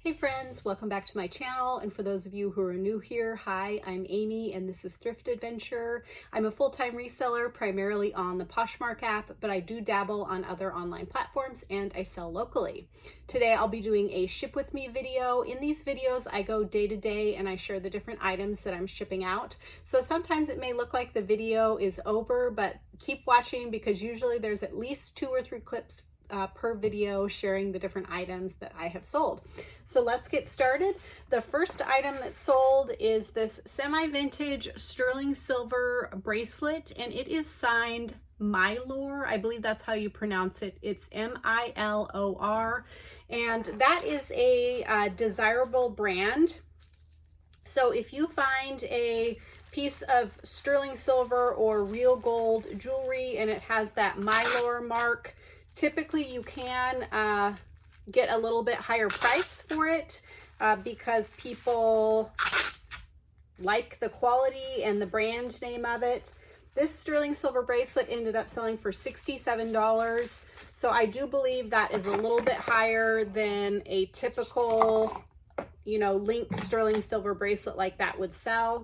Hey friends, welcome back to my channel, and for those of you who are new here, hi, I'm Amy and this is Thrift Adventure. I'm a full-time reseller primarily on the Poshmark app, but I do dabble on other online platforms and I sell locally. Today I'll be doing a ship with me video. In these videos I go day to day and I share the different items that I'm shipping out. So sometimes it may look like the video is over, but keep watching because usually there's at least 2 or 3 clips per video sharing the different items that I have sold. So let's get started. The first item that sold is this semi-vintage sterling silver bracelet, and it is signed Milor. I believe that's how you pronounce it. It's M-I-L-O-R, and that is a desirable brand. So if you find a piece of sterling silver or real gold jewelry and it has that Milor mark, typically you can get a little bit higher price for it because people like the quality and the brand name of it. This sterling silver bracelet ended up selling for $67. So I do believe that is a little bit higher than a typical, linked sterling silver bracelet like that would sell.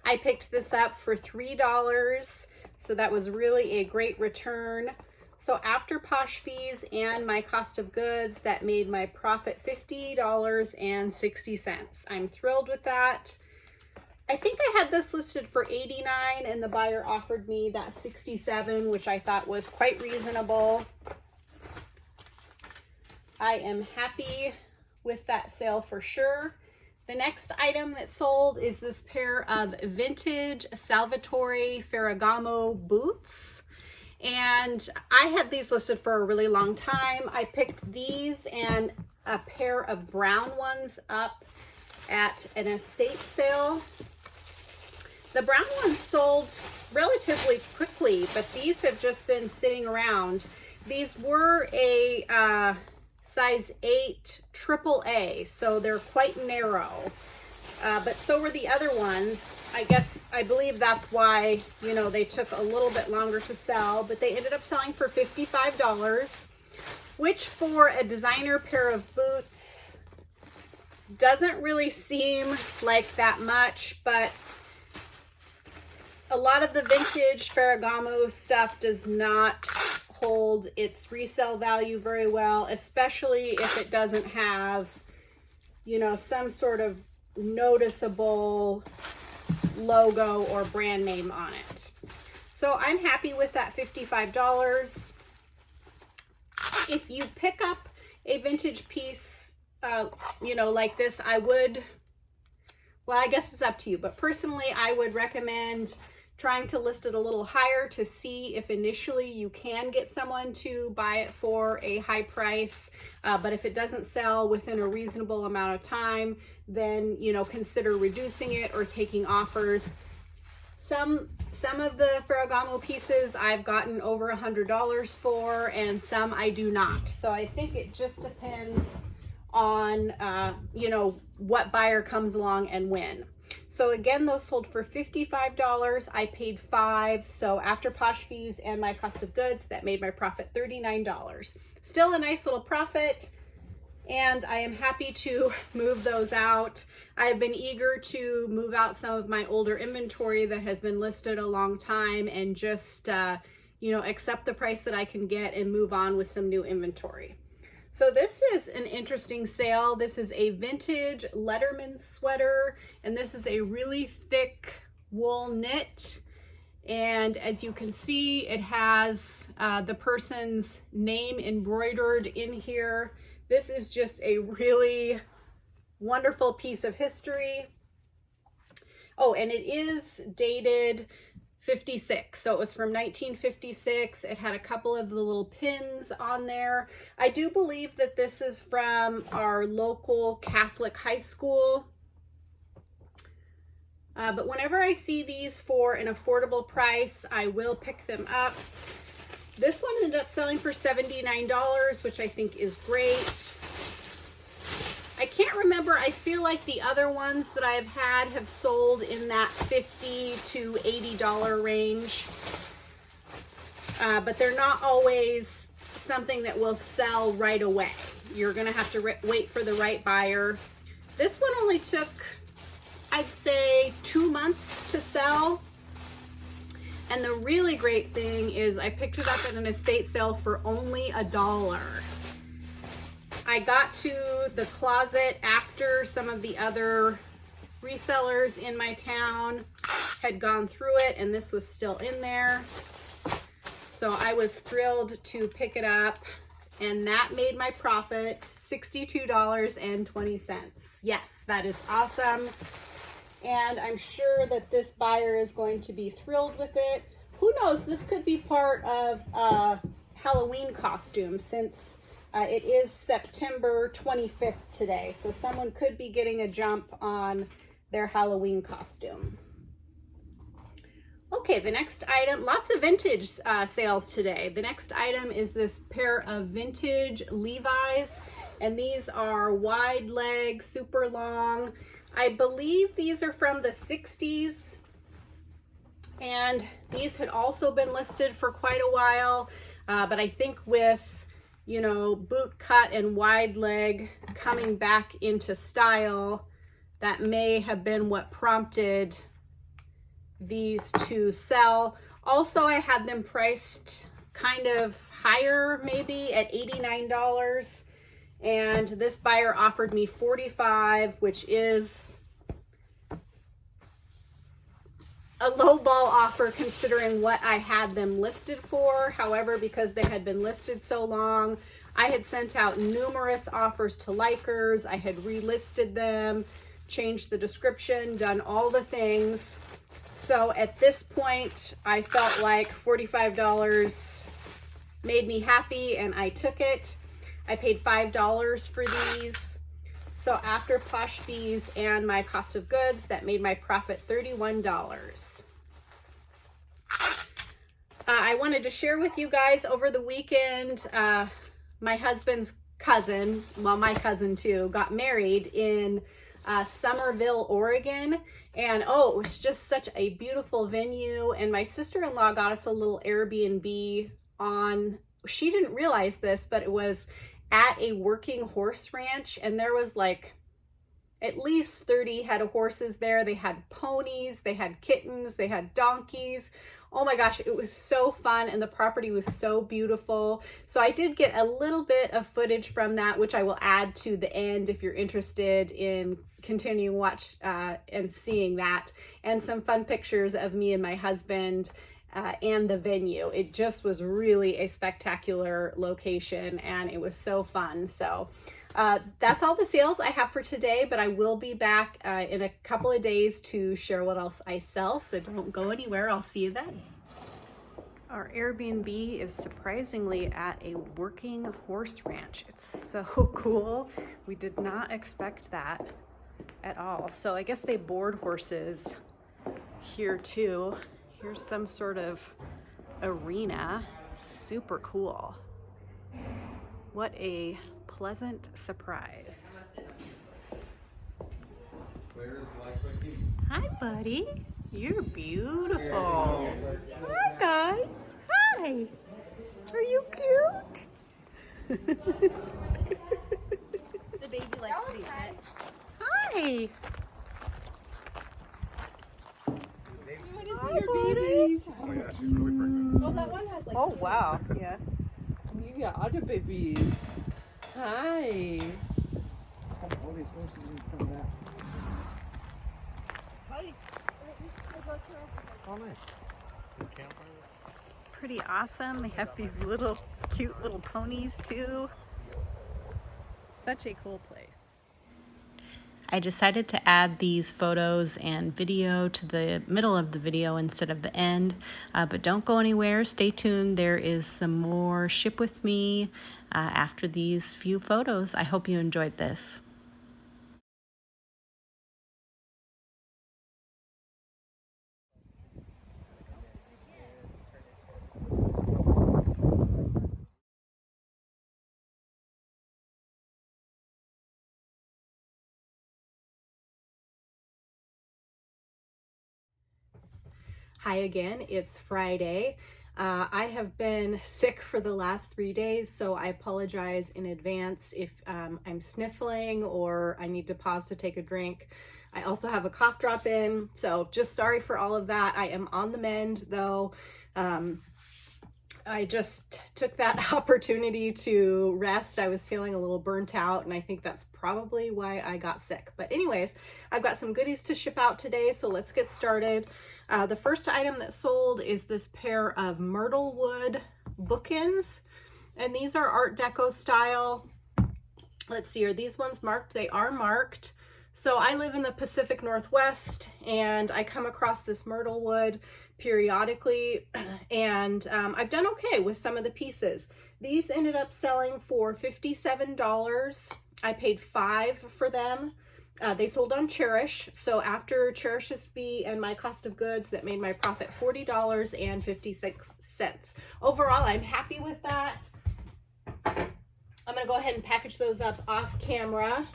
I picked this up for $3. So that was really a great return. So after Posh fees and my cost of goods, that made my profit $50.60. I'm thrilled with that. I think I had this listed for $89 and the buyer offered me that $67, which I thought was quite reasonable. I am happy with that sale for sure. The next item that sold is this pair of vintage Salvatore Ferragamo boots. And I had these listed for a really long time. I picked these and a pair of brown ones up at an estate sale. The brown ones sold relatively quickly, but these have just been sitting around. These were a size 8 AAA, so they're quite narrow. But so were the other ones. I believe that's why, they took a little bit longer to sell, but they ended up selling for $55, which for a designer pair of boots doesn't really seem like that much, but a lot of the vintage Ferragamo stuff does not hold its resale value very well, especially if it doesn't have, some sort of noticeable logo or brand name on it. So I'm happy with that $55. If you pick up a vintage piece, like this, I guess it's up to you, but personally, I would recommend trying to list it a little higher to see if initially you can get someone to buy it for a high price. But if it doesn't sell within a reasonable amount of time, then, consider reducing it or taking offers. Some of the Ferragamo pieces I've gotten over $100 for, and some I do not. So I think it just depends on, what buyer comes along and when. So again, those sold for $55. I paid $5. So after Posh fees and my cost of goods, that made my profit $39. Still a nice little profit. And I am happy to move those out. I've been eager to move out some of my older inventory that has been listed a long time and just, accept the price that I can get and move on with some new inventory. So this is an interesting sale. This is a vintage Letterman sweater, and this is a really thick wool knit. And as you can see, it has the person's name embroidered in here. This is just a really wonderful piece of history. Oh, and it is dated 56. So it was from 1956. It had a couple of the little pins on there. I do believe that this is from our local Catholic high school. But whenever I see these for an affordable price, I will pick them up. This one ended up selling for $79, which I think is great. I can't remember. I feel like the other ones that I've had have sold in that $50 to $80 range. But they're not always something that will sell right away. You're gonna have to wait for the right buyer. This one only took, I'd say, 2 months to sell. And the really great thing is I picked it up at an estate sale for only $1. I got to the closet after some of the other resellers in my town had gone through it, and this was still in there. So I was thrilled to pick it up, and that made my profit $62.20. Yes, that is awesome. And I'm sure that this buyer is going to be thrilled with it. Who knows, this could be part of a Halloween costume, since it is September 25th today. So someone could be getting a jump on their Halloween costume. Okay, the next item, lots of vintage sales today. The next item is this pair of vintage Levi's, and these are wide leg, super long. I believe these are from the 60s, and these had also been listed for quite a while, but I think with, you know, boot cut and wide leg coming back into style, that may have been what prompted these to sell. Also, I had them priced kind of higher, maybe at $89. And this buyer offered me $45, which is a low ball offer considering what I had them listed for. However, because they had been listed so long, I had sent out numerous offers to likers. I had relisted them, changed the description, done all the things. So at this point, I felt like $45 made me happy, and I took it. I paid $5 for these. So after posh fees and my cost of goods, that made my profit $31. I wanted to share with you guys over the weekend, my husband's cousin, well, my cousin too, got married in Summerville, Oregon. And oh, it was just such a beautiful venue. And my sister-in-law got us a little AirBNB on, she didn't realize this, but it was at a working horse ranch, and there was like at least 30 head of horses there. They had ponies, they had kittens, they had donkeys. Oh my gosh, it was so fun, and the property was so beautiful. So I did get a little bit of footage from that, which I will add to the end if you're interested in continuing watch and seeing that, and some fun pictures of me and my husband and the venue. It just was really a spectacular location, and it was so fun. So that's all the sales I have for today, but I will be back in a couple of days to share what else I sell, so don't go anywhere. I'll see you then. Our Airbnb is surprisingly at a working horse ranch. It's so cool. We did not expect that at all. So I guess they board horses here too. Here's some sort of arena. Super cool. What a pleasant surprise. Hi, buddy. You're beautiful. Hi, guys. Hi. Are you cute? The baby likes to be pet. Hi. Hi, babies. Oh yeah, she's really pregnant. Oh, that one has like. Oh, wow. Yeah. You got other babies. Hi. All these horses need to come back. Hi. Oh, nice. Pretty awesome. They have these little cute little ponies too. Such a cool place. I decided to add these photos and video to the middle of the video instead of the end, but don't go anywhere. Stay tuned. There is some more Ship With Me after these few photos. I hope you enjoyed this. Hi again, it's Friday. I have been sick for the last 3 days, so I apologize in advance if I'm sniffling or I need to pause to take a drink. I also have a cough drop in, so just sorry for all of that. I am on the mend though. I just took that opportunity to rest. I was feeling a little burnt out, and I think that's probably why I got sick. But anyways, I've got some goodies to ship out today, so let's get started. The first item that sold is this pair of myrtle wood bookends, and these are Art Deco style. Let's see, are these ones marked? They are marked. So I live in the Pacific Northwest, and I come across this myrtle wood periodically, and I've done okay with some of the pieces. These ended up selling for $57. I paid $5 for them. They sold on Chairish, so after Chairish's fee and my cost of goods, that made my profit $40.56. Overall, I'm happy with that. I'm gonna go ahead and package those up off camera.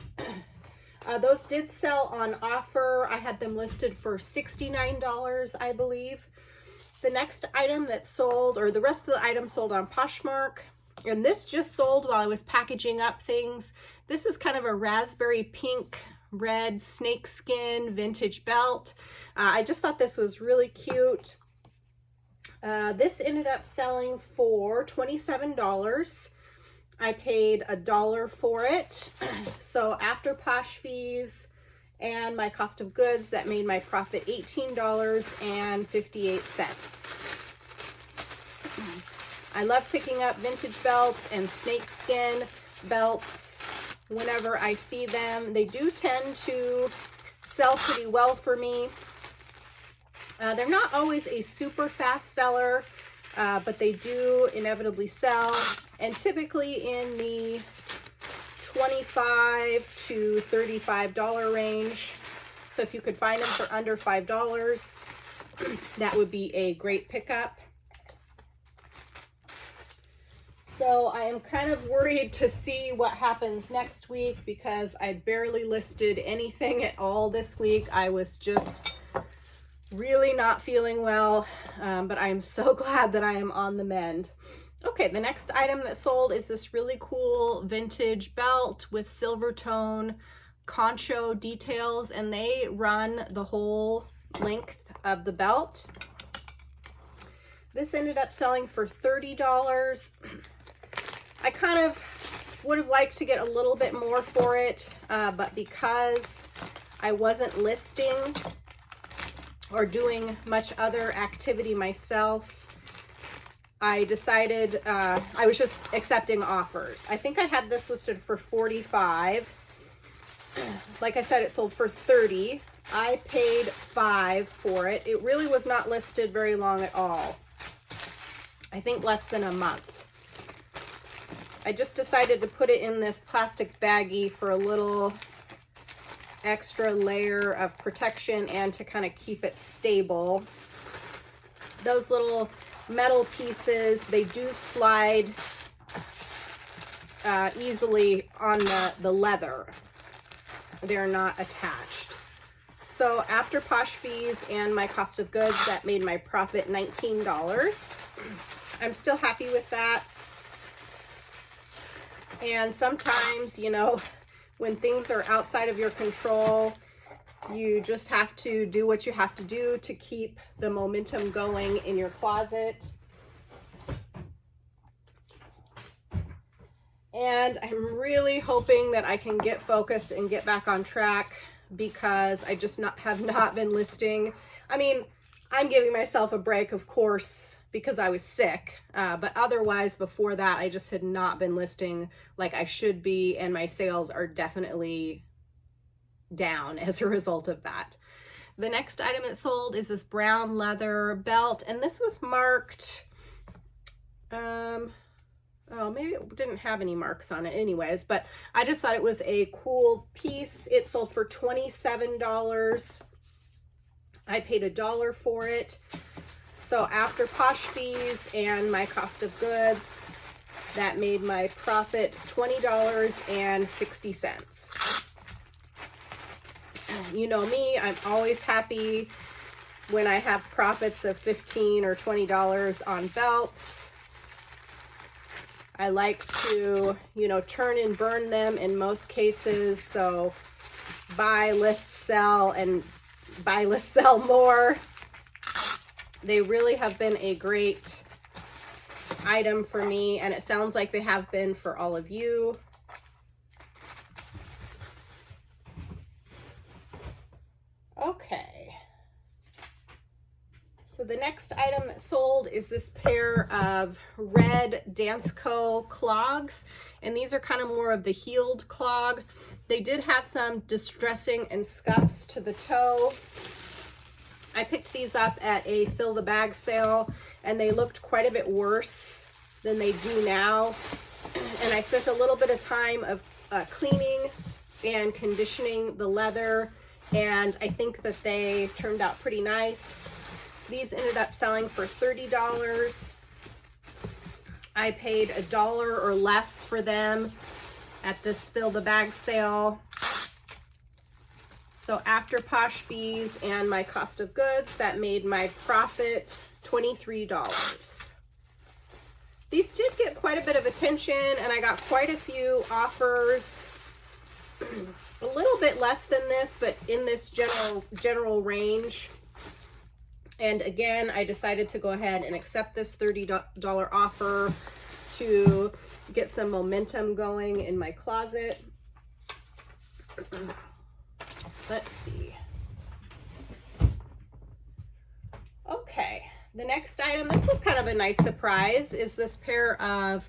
Those did sell on offer. I had them listed for $69, I believe. The next item that sold, or the rest of the items sold on Poshmark, and this just sold while I was packaging up things. This is kind of a raspberry pink red snakeskin vintage belt. I just thought this was really cute. This ended up selling for $27. I paid $1 for it. So after Posh fees and my cost of goods, that made my profit $18.58. I love picking up vintage belts and snakeskin belts whenever I see them. They do tend to sell pretty well for me. They're not always a super fast seller, but they do inevitably sell, and typically in the $25 to $35 range. So if you could find them for under $5, that would be a great pickup. So I am kind of worried to see what happens next week because I barely listed anything at all this week. I was just really not feeling well, but I am so glad that I am on the mend. Okay, the next item that sold is this really cool vintage belt with silver tone Concho details, and they run the whole length of the belt. This ended up selling for $30. I kind of would have liked to get a little bit more for it, but because I wasn't listing or doing much other activity myself, I decided I was just accepting offers. I think I had this listed for $45. Like I said, it sold for $30. I paid $5 for it. It really was not listed very long at all. I think less than a month. I just decided to put it in this plastic baggie for a little extra layer of protection and to kind of keep it stable. Those little metal pieces, they do slide easily on the leather. They're not attached. So after Posh fees and my cost of goods, that made my profit $19. I'm still happy with that. And sometimes, you know, when things are outside of your control, you just have to do what you have to do to keep the momentum going in your closet. And I'm really hoping that I can get focused and get back on track because I just have not been listing. I mean, I'm giving myself a break, of course, because I was sick, but otherwise before that I just had not been listing like I should be, and my sales are definitely down as a result of that. The next item that sold is this brown leather belt, and this was marked, oh, maybe it didn't have any marks on it anyways, but I just thought it was a cool piece. It sold for $27. I paid $1 for it. So after Posh fees and my cost of goods, that made my profit $20.60. You know me, I'm always happy when I have profits of $15 or $20 on belts. I like to, you know, turn and burn them in most cases. So buy, list, sell, and buy, list, sell more. They really have been a great item for me, and it sounds like they have been for all of you. Okay. So the next item that sold is this pair of red Danceco clogs, and these are kind of more of the heeled clog. They did have some distressing and scuffs to the toe. I picked these up at a fill the bag sale, and they looked quite a bit worse than they do now. And I spent a little bit of time of cleaning and conditioning the leather, and I think that they turned out pretty nice. These ended up selling for $30. I paid $1 or less for them at this fill the bag sale. So after Posh fees and my cost of goods, that made my profit $23. These did get quite a bit of attention, and I got quite a few offers. A little bit less than this, but in this general range. And again, I decided to go ahead and accept this $30 offer to get some momentum going in my closet. Let's see. Okay, the next item, this was kind of a nice surprise, is this pair of,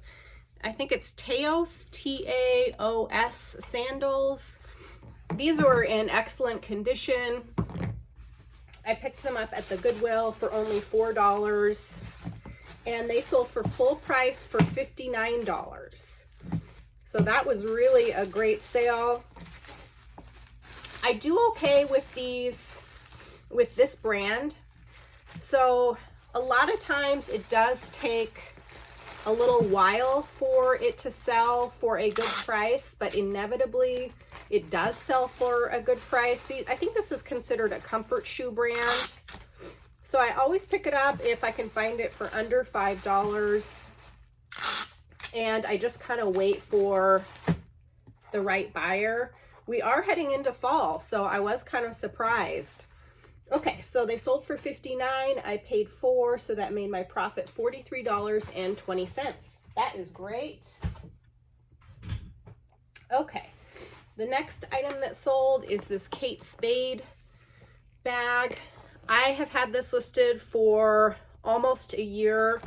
I think it's Taos, T-A-O-S sandals. These were in excellent condition. I picked them up at the Goodwill for only $4, and they sold for full price for $59. So that was really a great sale. I do okay with these, with this brand. So a lot of times it does take a little while for it to sell for a good price, but inevitably it does sell for a good price. I think this is considered a comfort shoe brand. So I always pick it up if I can find it for under $5. And I just kind of wait for the right buyer. We are heading into fall, so I was kind of surprised. Okay, so they sold for $59. I paid $4, so that made my profit $43.20. That is great. Okay, the next item that sold is this Kate Spade bag. I have had this listed for almost a year,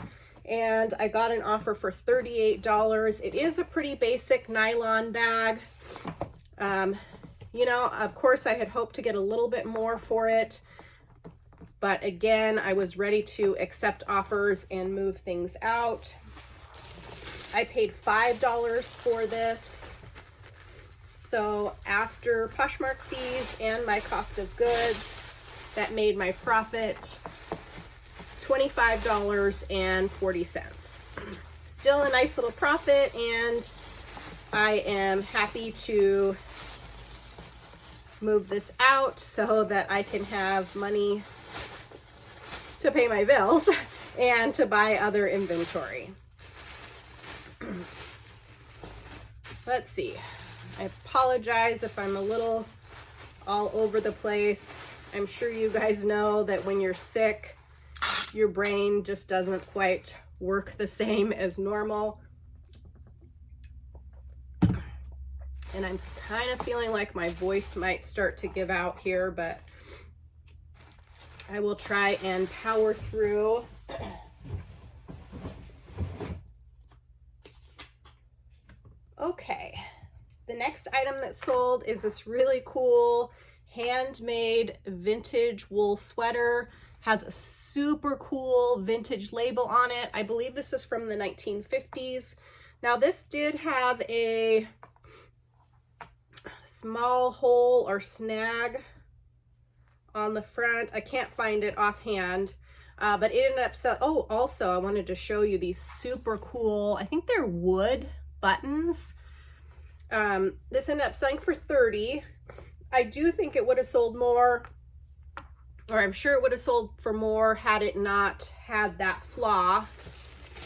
and I got an offer for $38. It is a pretty basic nylon bag. You know, of course I had hoped to get a little bit more for it, but again, I was ready to accept offers and move things out. I paid $5 for this. So after Poshmark fees and my cost of goods, that made my profit $25.40. Still a nice little profit, and I am happy to move this out so that I can have money to pay my bills and to buy other inventory. Let's see. I apologize if I'm a little all over the place. I'm sure you guys know that when you're sick, your brain just doesn't quite work the same as normal. And I'm kind of feeling like my voice might start to give out here, but I will try and power through. Okay, the next item that sold is this really cool handmade vintage wool sweater. Has a super cool vintage label on it. I believe this is from the 1950s. Now this did have a small hole or snag on the front. I can't find it offhand, but it ended up oh, also I wanted to show you these super cool, I think they're wood buttons. This ended up selling for $30. I do think it would have sold more. or I'm sure it would have sold for more had it not had that flaw.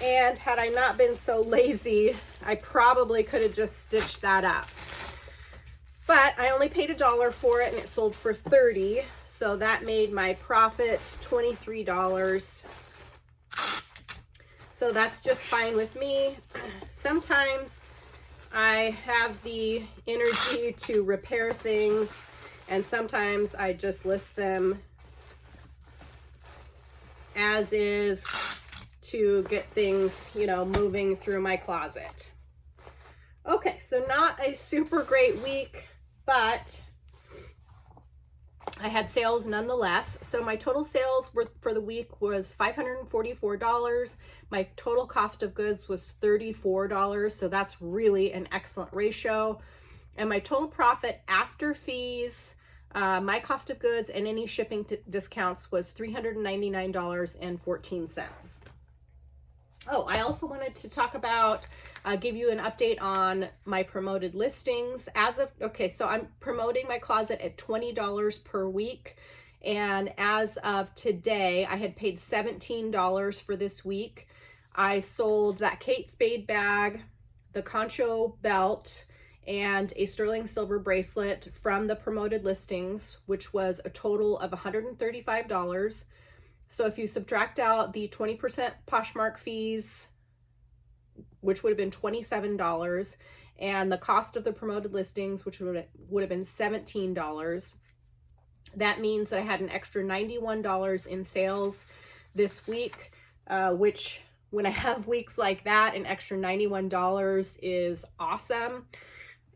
And had I not been so lazy, I probably could have just stitched that up. But I only paid $1 for it and it sold for $30. So that made my profit $23. So that's just fine with me. Sometimes I have the energy to repair things, and sometimes I just list them as is to get things, you know, moving through my closet. Okay, so not a super great week, but I had sales nonetheless. So my total sales for the week was $544. My total cost of goods was $34. So that's really an excellent ratio. And my total profit after fees, my cost of goods and any shipping discounts was $399.14. Oh, I also wanted to talk about, give you an update on my promoted listings. Okay, so I'm promoting my closet at $20 per week. And as of today, I had paid $17 for this week. I sold that Kate Spade bag, the Concho belt, and a sterling silver bracelet from the promoted listings, which was a total of $135. So if you subtract out the 20% Poshmark fees, which would have been $27, and the cost of the promoted listings, which would have been $17, that means that I had an extra $91 in sales this week, which when I have weeks like that, an extra $91 is awesome.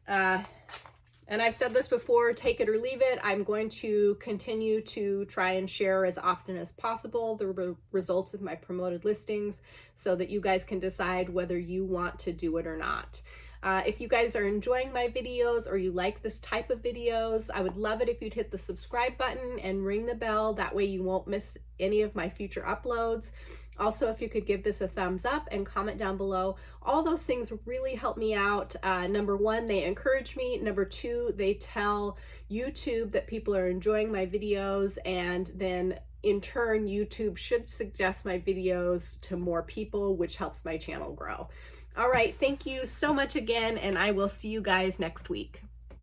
And I've said this before, take it or leave it. I'm going to continue to try and share as often as possible the results of my promoted listings so that you guys can decide whether you want to do it or not. If you guys are enjoying my videos or you like this type of videos, I would love it if you'd hit the subscribe button and ring the bell. That way you won't miss any of my future uploads. Also, if you could give this a thumbs up and comment down below, all those things really help me out. Number one, they encourage me. Number two, they tell YouTube that people are enjoying my videos, and then in turn, YouTube should suggest my videos to more people, which helps my channel grow. All right, thank you so much again, and I will see you guys next week.